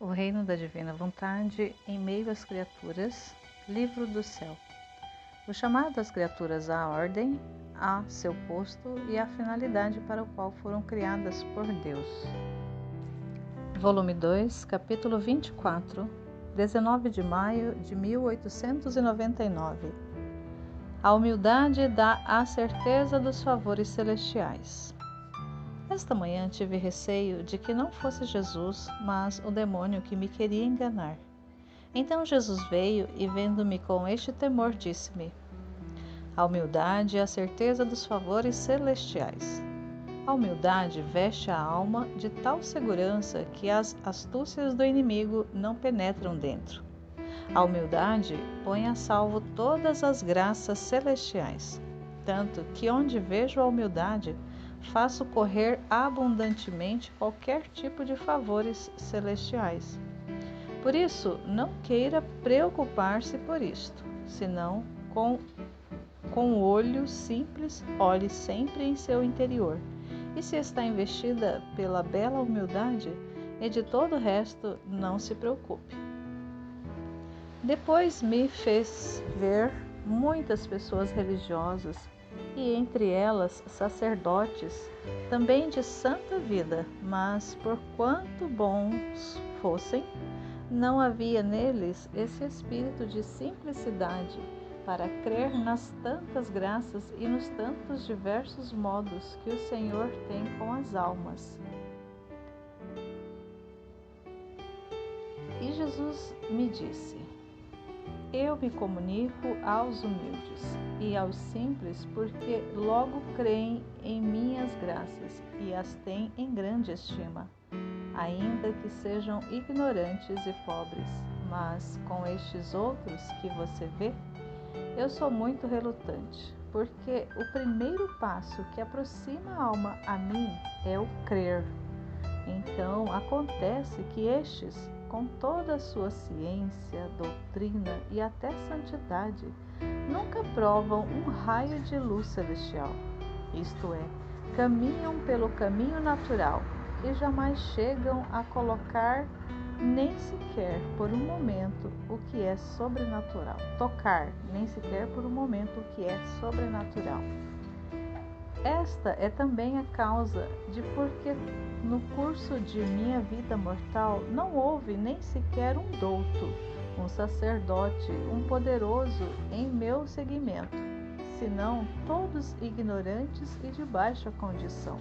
O reino da divina vontade em meio às criaturas, livro do céu. O chamado às criaturas à ordem, a seu posto e à finalidade para o qual foram criadas por Deus. Volume 2, capítulo 24, 19 de maio de 1899. A humildade dá a certeza dos favores celestiais. Esta manhã tive receio de que não fosse Jesus, mas o demônio que me queria enganar. Então Jesus veio e, vendo-me com este temor, disse-me: a humildade é a certeza dos favores celestiais. A humildade veste a alma de tal segurança que as astúcias do inimigo não penetram dentro. A humildade põe a salvo todas as graças celestiais, tanto que onde vejo a humildade, faço correr abundantemente qualquer tipo de favores celestiais. Por isso, não queira preocupar-se por isto, senão com o olho simples, olhe sempre em seu interior. E se está investida pela bela humildade, e de todo o resto não se preocupe. Depois me fez ver muitas pessoas religiosas, e entre elas sacerdotes, também de santa vida, mas por quanto bons fossem, não havia neles esse espírito de simplicidade para crer nas tantas graças e nos tantos diversos modos que o Senhor tem com as almas. E Jesus me disse: eu me comunico aos humildes e aos simples, porque logo creem em minhas graças e as têm em grande estima, ainda que sejam ignorantes e pobres. Mas com estes outros que você vê, eu sou muito relutante, porque o primeiro passo que aproxima a alma a mim é o crer. Então acontece que estes, com toda a sua ciência, doutrina e até santidade, nunca provam um raio de luz celestial. Isto é, caminham pelo caminho natural e jamais chegam a colocar nem sequer por um momento o que é sobrenatural. Tocar nem sequer por um momento o que é sobrenatural. Esta é também a causa de porque no curso de minha vida mortal não houve nem sequer um douto, um sacerdote, um poderoso em meu seguimento, senão todos ignorantes e de baixa condição.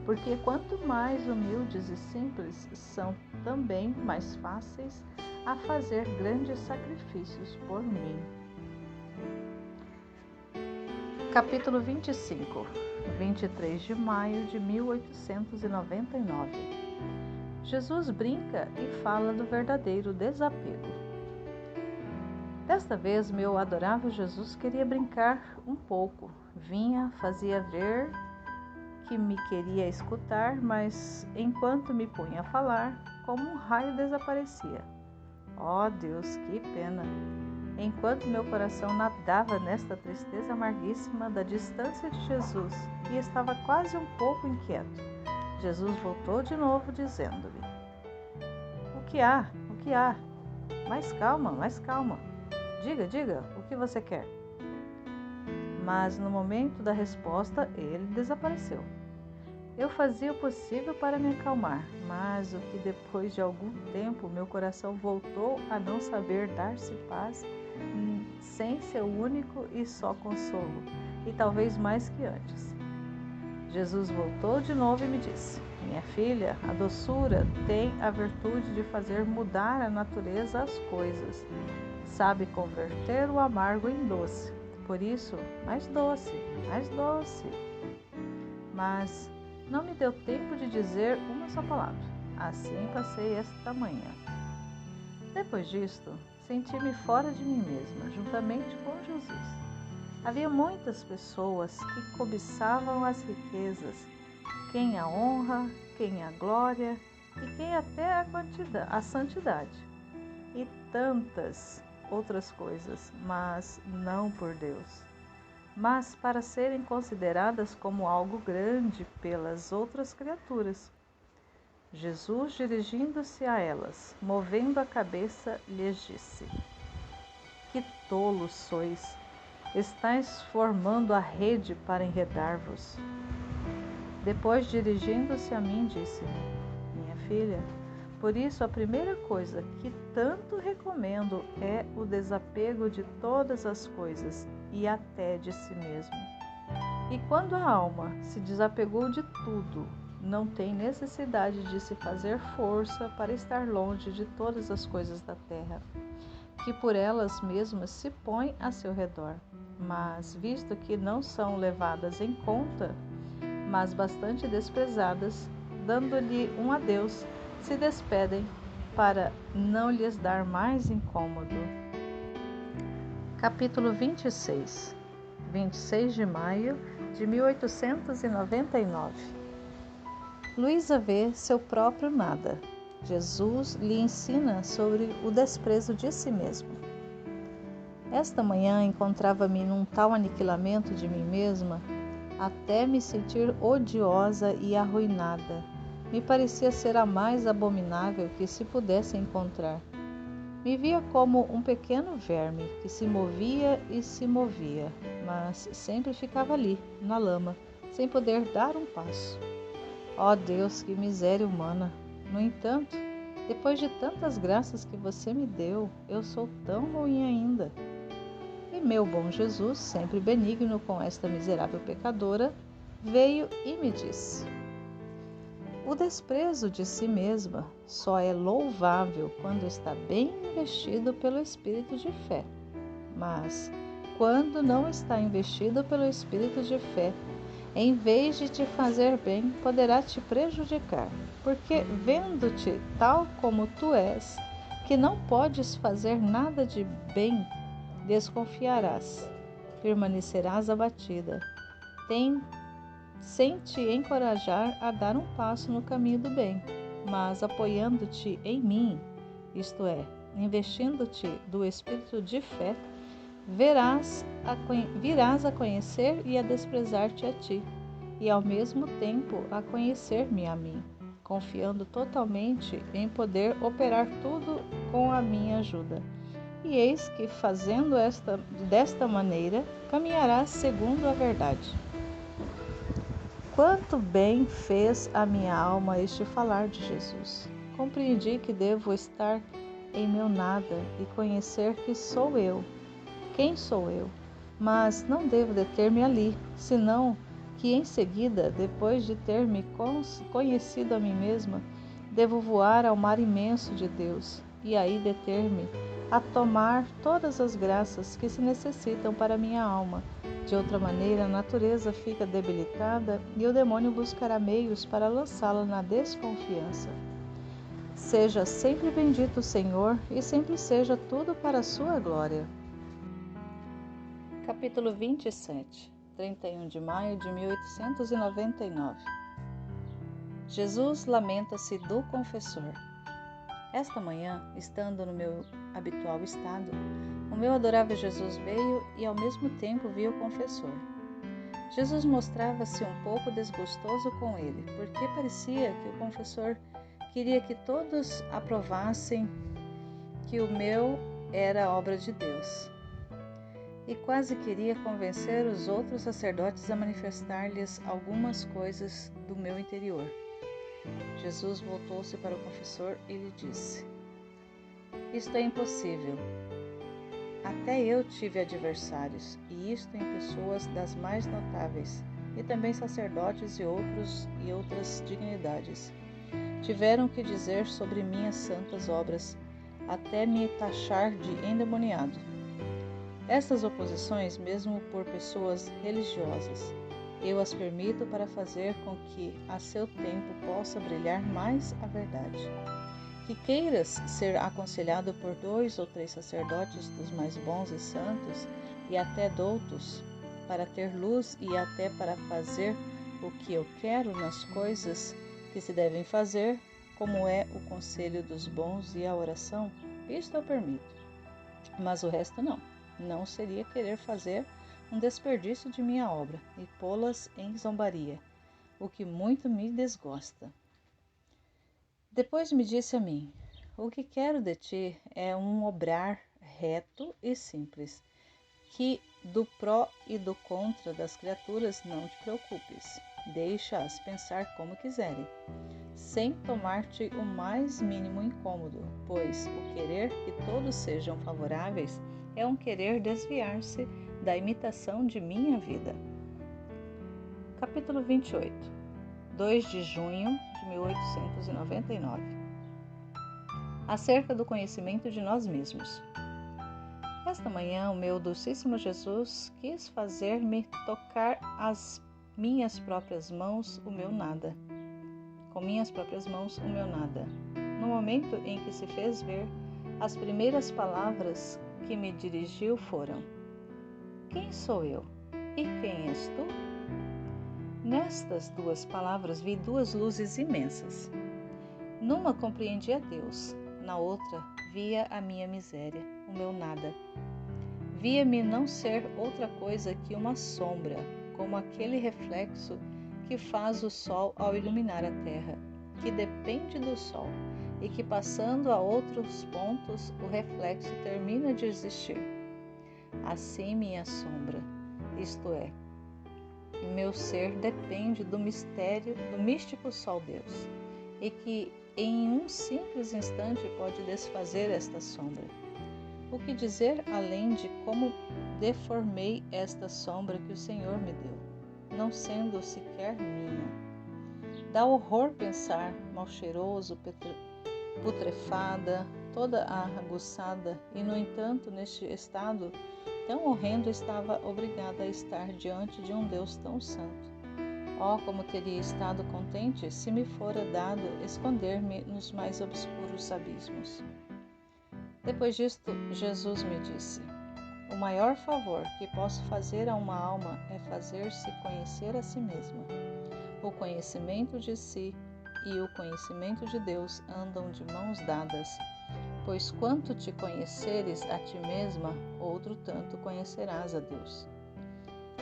Porque quanto mais humildes e simples, são também mais fáceis a fazer grandes sacrifícios por mim. Capítulo 25, 23 de maio de 1899. Jesus brinca e fala do verdadeiro desapego. Desta vez, meu adorável Jesus queria brincar um pouco. Vinha, fazia ver que me queria escutar, mas enquanto me punha a falar, como um raio desaparecia. Oh Deus, que pena! Enquanto meu coração nadava nesta tristeza amarguíssima da distância de Jesus e estava quase um pouco inquieto, Jesus voltou de novo dizendo-me: o que há? O que há? Mais calma, mais calma. Diga, o que você quer? Mas no momento da resposta, ele desapareceu. Eu fazia o possível para me acalmar, mas o que depois de algum tempo meu coração voltou a não saber dar-se paz sem seu único e só consolo, e talvez mais que antes. Jesus voltou de novo e me disse: minha filha, a doçura tem a virtude de fazer mudar a natureza às coisas. Sabe converter o amargo em doce. Por isso, mais doce, mais doce. Mas não me deu tempo de dizer uma só palavra. Assim passei esta manhã. Depois disto, senti-me fora de mim mesma, juntamente com Jesus. Havia muitas pessoas que cobiçavam as riquezas, quem a honra, quem a glória e quem até a santidade, e tantas outras coisas, mas não por Deus, mas para serem consideradas como algo grande pelas outras criaturas. Jesus, dirigindo-se a elas, movendo a cabeça, lhes disse: Que tolos sois! Estais formando a rede para enredar-vos. Depois, dirigindo-se a mim, disse-me: Minha filha, por isso a primeira coisa que tanto recomendo é o desapego de todas as coisas e até de si mesmo. E quando a alma se desapegou de tudo, não tem necessidade de se fazer força para estar longe de todas as coisas da terra, que por elas mesmas se põem a seu redor. Mas, visto que não são levadas em conta, mas bastante desprezadas, dando-lhe um adeus, se despedem para não lhes dar mais incômodo. Capítulo 26 de maio de 1899. Luísa vê seu próprio nada. Jesus lhe ensina sobre o desprezo de si mesmo. Esta manhã encontrava-me num tal aniquilamento de mim mesma, até me sentir odiosa e arruinada. Me parecia ser a mais abominável que se pudesse encontrar. Me via como um pequeno verme que se movia e se movia, mas sempre ficava ali, na lama, sem poder dar um passo. Ó Deus, que miséria humana! No entanto, depois de tantas graças que você me deu, eu sou tão ruim ainda. E meu bom Jesus, sempre benigno com esta miserável pecadora, veio e me disse: O desprezo de si mesma só é louvável quando está bem investido pelo espírito de fé. Mas, quando não está investido pelo espírito de fé, em vez de te fazer bem, poderá te prejudicar, porque vendo-te tal como tu és, que não podes fazer nada de bem, desconfiarás, permanecerás abatida, sem te encorajar a dar um passo no caminho do bem, mas apoiando-te em mim, isto é, investindo-te do espírito de fé, virás a conhecer e a desprezar-te a ti, e ao mesmo tempo a conhecer-me a mim, confiando totalmente em poder operar tudo com a minha ajuda. E eis que, fazendo desta maneira, caminharás segundo a verdade. Quanto bem fez a minha alma este falar de Jesus. Compreendi que devo estar em meu nada e conhecer que sou eu. Quem sou eu? Mas não devo deter-me ali, senão que em seguida, depois de ter me conhecido a mim mesma, devo voar ao mar imenso de Deus e aí deter-me a tomar todas as graças que se necessitam para minha alma. De outra maneira, a natureza fica debilitada e o demônio buscará meios para lançá-la na desconfiança. Seja sempre bendito o Senhor e sempre seja tudo para a sua glória. Capítulo 27, 31 de maio de 1899. Jesus lamenta-se do confessor. Esta manhã, estando no meu habitual estado, o meu adorável Jesus veio e ao mesmo tempo viu o confessor. Jesus mostrava-se um pouco desgostoso com ele, porque parecia que o confessor queria que todos aprovassem que o meu era obra de Deus. E quase queria convencer os outros sacerdotes a manifestar-lhes algumas coisas do meu interior. Jesus voltou-se para o confessor e lhe disse: Isto é impossível. Até eu tive adversários, e isto em pessoas das mais notáveis, e também sacerdotes e outras dignidades. Tiveram que dizer sobre minhas santas obras, até me taxar de endemoniado. Estas oposições, mesmo por pessoas religiosas, eu as permito para fazer com que a seu tempo possa brilhar mais a verdade. Que queiras ser aconselhado por 2 ou 3 sacerdotes dos mais bons e santos, e até doutos, para ter luz e até para fazer o que eu quero nas coisas que se devem fazer, como é o conselho dos bons e a oração, isto eu permito. Mas o resto não. Não seria querer fazer um desperdício de minha obra e pô-las em zombaria, o que muito me desgosta. Depois me disse a mim: o que quero de ti é um obrar reto e simples, que do pró e do contra das criaturas não te preocupes, deixa-as pensar como quiserem, sem tomar-te o mais mínimo incômodo, pois o querer que todos sejam favoráveis é um querer desviar-se da imitação de minha vida. Capítulo 28, 2 de junho de 1899. Acerca do conhecimento de nós mesmos. Esta manhã, o meu Docíssimo Jesus quis fazer-me tocar as minhas próprias mãos o meu nada. Com minhas próprias mãos o meu nada. No momento em que se fez ver, as primeiras palavras que me dirigiu foram: quem sou eu? E quem és tu? Nestas duas palavras vi duas luzes imensas. Numa compreendi a Deus, na outra via a minha miséria, o meu nada. Via-me não ser outra coisa que uma sombra, como aquele reflexo que faz o sol ao iluminar a terra, que depende do sol, e que passando a outros pontos o reflexo termina de existir. Assim minha sombra, isto é, meu ser depende do mistério do místico sol Deus, e que em um simples instante pode desfazer esta sombra. O que dizer além de como deformei esta sombra que o Senhor me deu, não sendo sequer minha? Dá horror pensar, mal cheiroso, putrefada, toda aguçada, e no entanto, neste estado tão horrendo, estava obrigada a estar diante de um Deus tão santo. Oh, como teria estado contente se me fora dado esconder-me nos mais obscuros abismos. Depois disto, Jesus me disse: o maior favor que posso fazer a uma alma é fazer-se conhecer a si mesma. O conhecimento de si e o conhecimento de Deus andam de mãos dadas, pois quanto te conheceres a ti mesma, outro tanto conhecerás a Deus.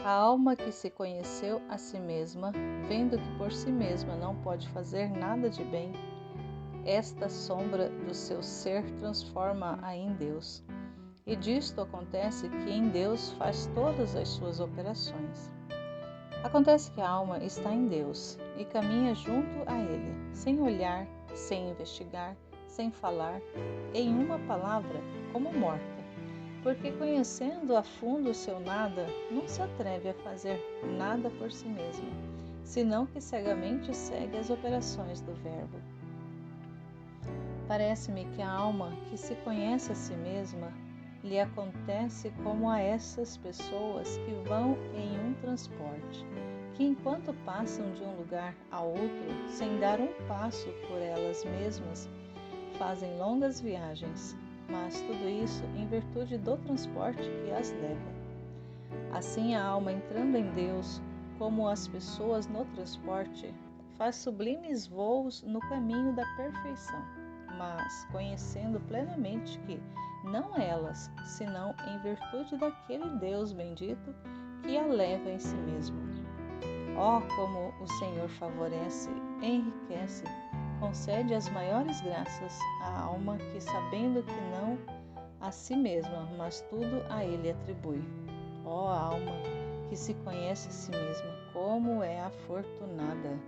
A alma que se conheceu a si mesma, vendo que por si mesma não pode fazer nada de bem, esta sombra do seu ser transforma-a em Deus. E disto acontece que em Deus faz todas as suas operações. Acontece que a alma está em Deus e caminha junto a Ele, sem olhar, sem investigar, sem falar, em uma palavra, como morta, porque conhecendo a fundo o seu nada, não se atreve a fazer nada por si mesma, senão que cegamente segue as operações do Verbo. Parece-me que a alma que se conhece a si mesma lhe acontece como a essas pessoas que vão em um transporte, que enquanto passam de um lugar a outro, sem dar um passo por elas mesmas, fazem longas viagens, mas tudo isso em virtude do transporte que as leva. Assim a alma entrando em Deus, como as pessoas no transporte, faz sublimes voos no caminho da perfeição, mas conhecendo plenamente que não elas, senão em virtude daquele Deus bendito que a leva em si mesmo. Oh, como o Senhor favorece, enriquece, concede as maiores graças à alma que, sabendo que não a si mesma, mas tudo a Ele atribui. Oh, alma que se conhece a si mesma, como é afortunada!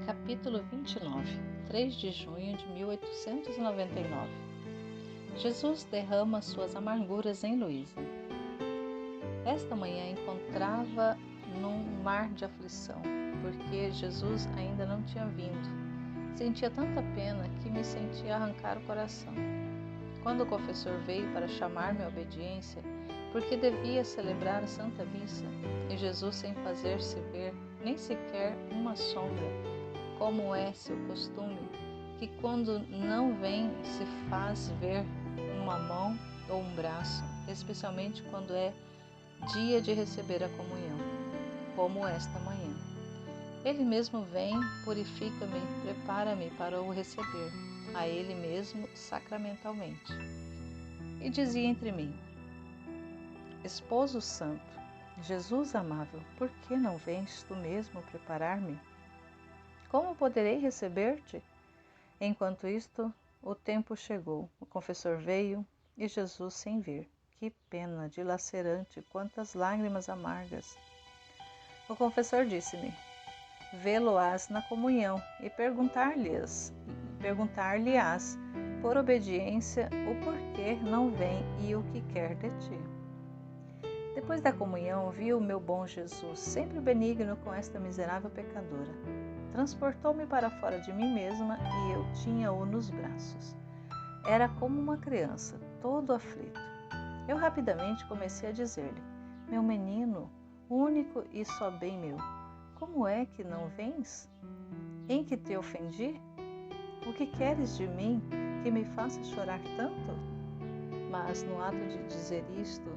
Capítulo 29, 3 de junho de 1899. Jesus derrama suas amarguras em Luísa. Esta manhã encontrava num mar de aflição, porque Jesus ainda não tinha vindo. Sentia tanta pena que me sentia arrancar o coração. Quando o confessor veio para chamar-me à obediência, porque devia celebrar a Santa Missa, e Jesus, sem fazer-se ver, nem sequer uma sombra, como é seu costume, que quando não vem se faz ver uma mão ou um braço, especialmente quando é dia de receber a comunhão, como esta manhã. Ele mesmo vem, purifica-me, prepara-me para o receber, a Ele mesmo sacramentalmente. E dizia entre mim: Esposo Santo, Jesus amável, por que não vens tu mesmo preparar-me? Como poderei receber-te? Enquanto isto, o tempo chegou. O confessor veio e Jesus sem vir. Que pena dilacerante, quantas lágrimas amargas! O confessor disse-me: vê-lo-ás na comunhão e perguntar-lhe-ás, por obediência, o porquê não vem e o que quer de ti. Depois da comunhão, vi o meu bom Jesus, sempre benigno com esta miserável pecadora. Transportou-me para fora de mim mesma e eu tinha-o nos braços. Era como uma criança, todo aflito. Eu rapidamente comecei a dizer-lhe: meu menino, único e só bem meu, como é que não vens? Em que te ofendi? O que queres de mim que me faça chorar tanto? Mas no ato de dizer isto,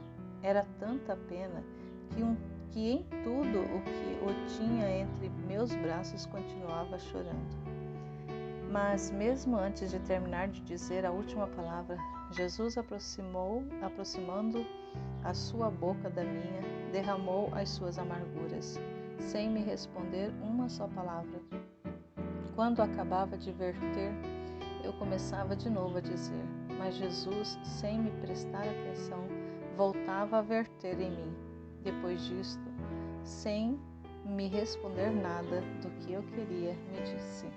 era tanta pena que em tudo o que o tinha entre meus braços continuava chorando. Mas mesmo antes de terminar de dizer a última palavra, Jesus aproximando a sua boca da minha, derramou as suas amarguras, sem me responder uma só palavra. Quando acabava de verter, eu começava de novo a dizer, mas Jesus, sem me prestar atenção, voltava a verter em mim. Depois disto, sem me responder nada do que eu queria, me disse: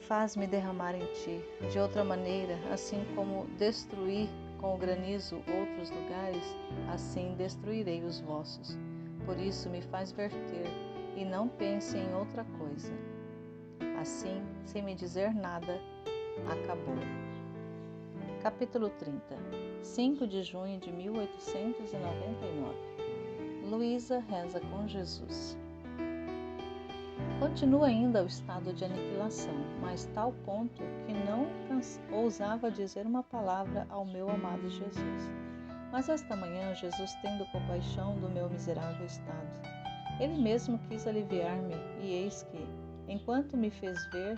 faz-me derramar em ti. De outra maneira, assim como destruí com o granizo outros lugares, assim destruirei os vossos. Por isso me faz verter, e não pense em outra coisa. Assim, sem me dizer nada, acabou. Capítulo 30. 5 de junho de 1899. Luísa reza com Jesus. Continua ainda o estado de aniquilação, mas tal ponto que não ousava dizer uma palavra ao meu amado Jesus. Mas esta manhã, Jesus, tendo compaixão do meu miserável estado, Ele mesmo quis aliviar-me, e eis que, enquanto me fez ver,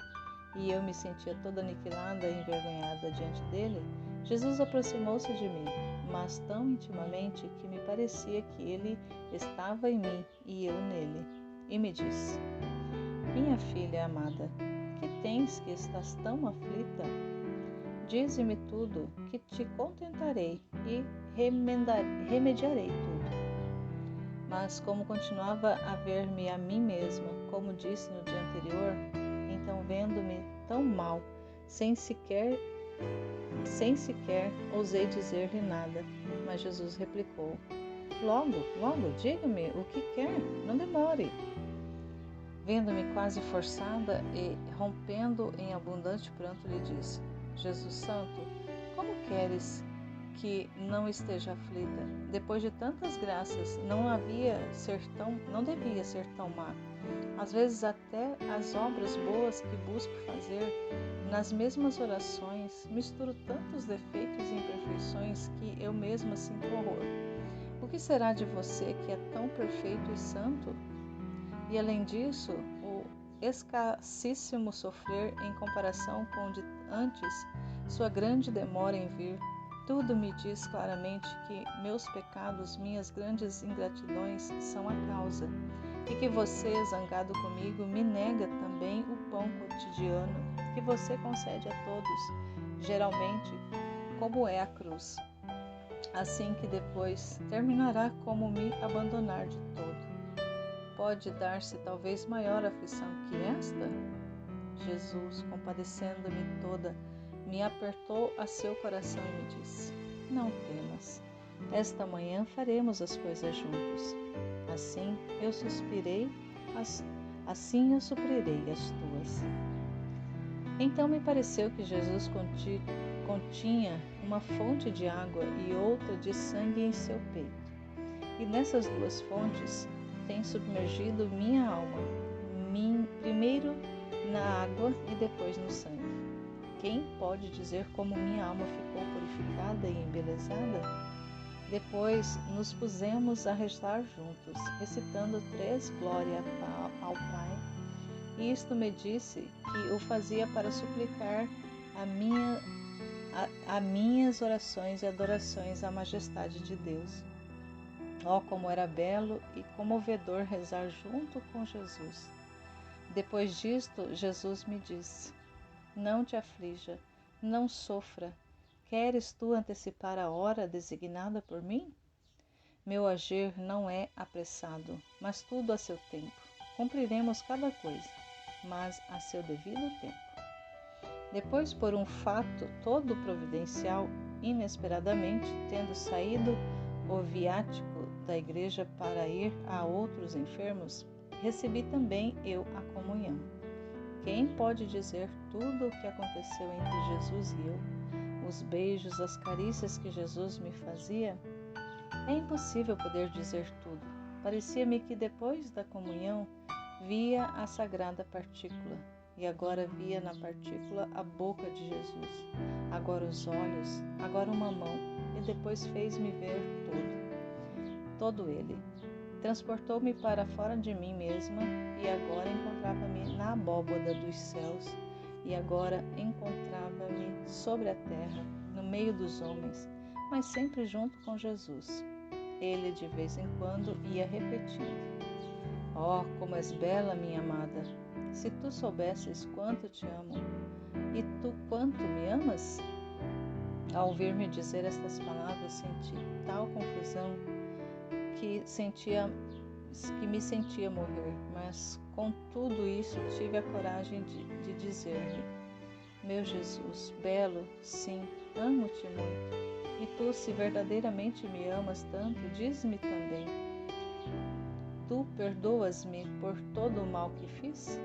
e eu me sentia toda aniquilada e envergonhada diante dele, Jesus aproximou-se de mim, mas tão intimamente que me parecia que ele estava em mim e eu nele, e me disse: minha filha amada, que tens que estás tão aflita? Dize-me tudo, que te contentarei e remediarei tudo. Mas como continuava a ver-me a mim mesma, como disse no dia anterior, então vendo-me tão mal, sem sequer ousei dizer-lhe nada, mas Jesus replicou: logo, diga-me o que quer, não demore. Vendo-me quase forçada e rompendo em abundante pranto, lhe disse: Jesus Santo, como queres que não esteja aflita? Depois de tantas graças, não devia ser tão má. Às vezes até as obras boas que busco fazer, nas mesmas orações, misturo tantos defeitos e imperfeições que eu mesma sinto horror. O que será de você que é tão perfeito e santo? E além disso, o escassíssimo sofrer em comparação com o de antes, sua grande demora em vir, tudo me diz claramente que meus pecados, minhas grandes ingratidões são a causa, e que você, zangado comigo, me nega também o pão cotidiano que você concede a todos, geralmente, como é a cruz. Assim que depois terminará como me abandonar de todo. Pode dar-se talvez maior aflição que esta? Jesus, compadecendo-me toda, me apertou a seu coração e me disse: não temas, esta manhã faremos as coisas juntos. Assim eu suprirei as tuas. Então me pareceu que Jesus continha uma fonte de água e outra de sangue em seu peito. E nessas duas fontes tem submergido minha alma, primeiro na água e depois no sangue. Quem pode dizer como minha alma ficou purificada e embelezada? Depois nos pusemos a rezar juntos, recitando 3 glórias ao Pai, e isto me disse que o fazia para suplicar a minhas orações e adorações à majestade de Deus. Oh, como era belo e comovedor rezar junto com Jesus! Depois disto, Jesus me disse: Não te aflija, não sofra. Queres tu antecipar a hora designada por mim? Meu agir não é apressado, mas tudo a seu tempo. Cumpriremos cada coisa, mas a seu devido tempo. Depois, por um fato todo providencial, inesperadamente, tendo saído o viático da igreja para ir a outros enfermos, recebi também eu a comunhão. Quem pode dizer tudo o que aconteceu entre Jesus e eu? Os beijos, as carícias que Jesus me fazia? É impossível poder dizer tudo. Parecia-me que depois da comunhão via a sagrada partícula, e agora via na partícula a boca de Jesus, agora os olhos, agora uma mão, e depois fez-me ver todo ele. Transportou-me para fora de mim mesma, e agora encontrava-me na abóbada dos céus, e agora encontrava-me sobre a terra, no meio dos homens, mas sempre junto com Jesus. Ele de vez em quando ia repetindo: Oh, como és bela, minha amada! Se tu soubesses quanto te amo, e tu quanto me amas? Ao ouvir-me dizer estas palavras, senti tal confusão que me sentia morrer, mas com tudo isso tive a coragem de dizer-lhe: Meu Jesus, belo, sim, amo-te muito. E tu, se verdadeiramente me amas tanto, diz-me também: Tu perdoas-me por todo o mal que fiz?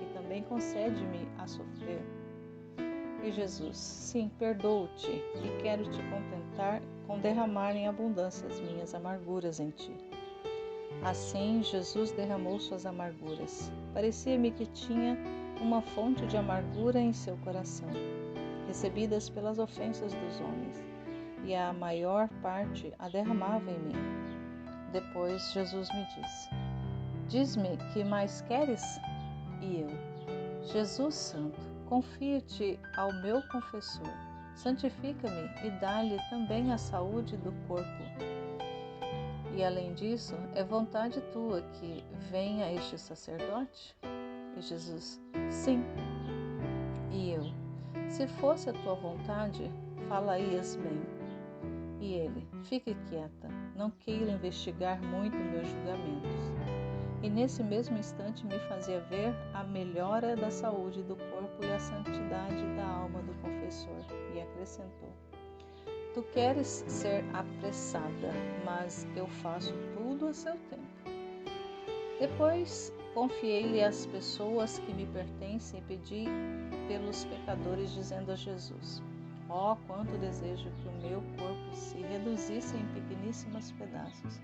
E também concede-me a sofrer? E Jesus: Sim, perdoo-te, e quero te contentar com derramar em abundância as minhas amarguras em ti. Assim, Jesus derramou suas amarguras. Parecia-me que tinha uma fonte de amargura em seu coração, recebidas pelas ofensas dos homens, e a maior parte a derramava em mim. Depois Jesus me disse: Diz-me, que mais queres? E eu: Jesus Santo, confio-te ao meu confessor. Santifica-me e dá-lhe também a saúde do corpo. E além disso, é vontade tua que venha este sacerdote? E Jesus: Sim. E eu: Se fosse a tua vontade, fala-ias bem. E ele: Fique quieta, não queira investigar muito meus julgamentos. E nesse mesmo instante me fazia ver a melhora da saúde do corpo e a santidade da alma do confessor. E acrescentou: Tu queres ser apressada, mas eu faço tudo a seu tempo. Depois confiei-lhe as pessoas que me pertencem e pedi pelos pecadores, dizendo a Jesus: Oh, quanto desejo que o meu corpo se reduzisse em pequeníssimos pedaços,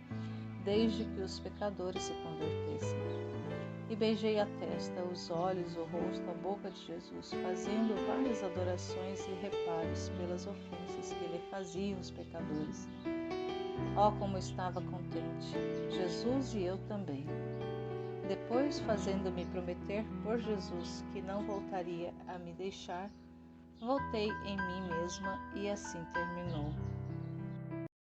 desde que os pecadores se convertessem. E beijei a testa, os olhos, o rosto, a boca de Jesus, fazendo várias adorações e reparos pelas ofensas que lhe faziam os pecadores. Oh, como estava contente, Jesus e eu também. Depois, fazendo-me prometer por Jesus que não voltaria a me deixar, voltei em mim mesma e assim terminou.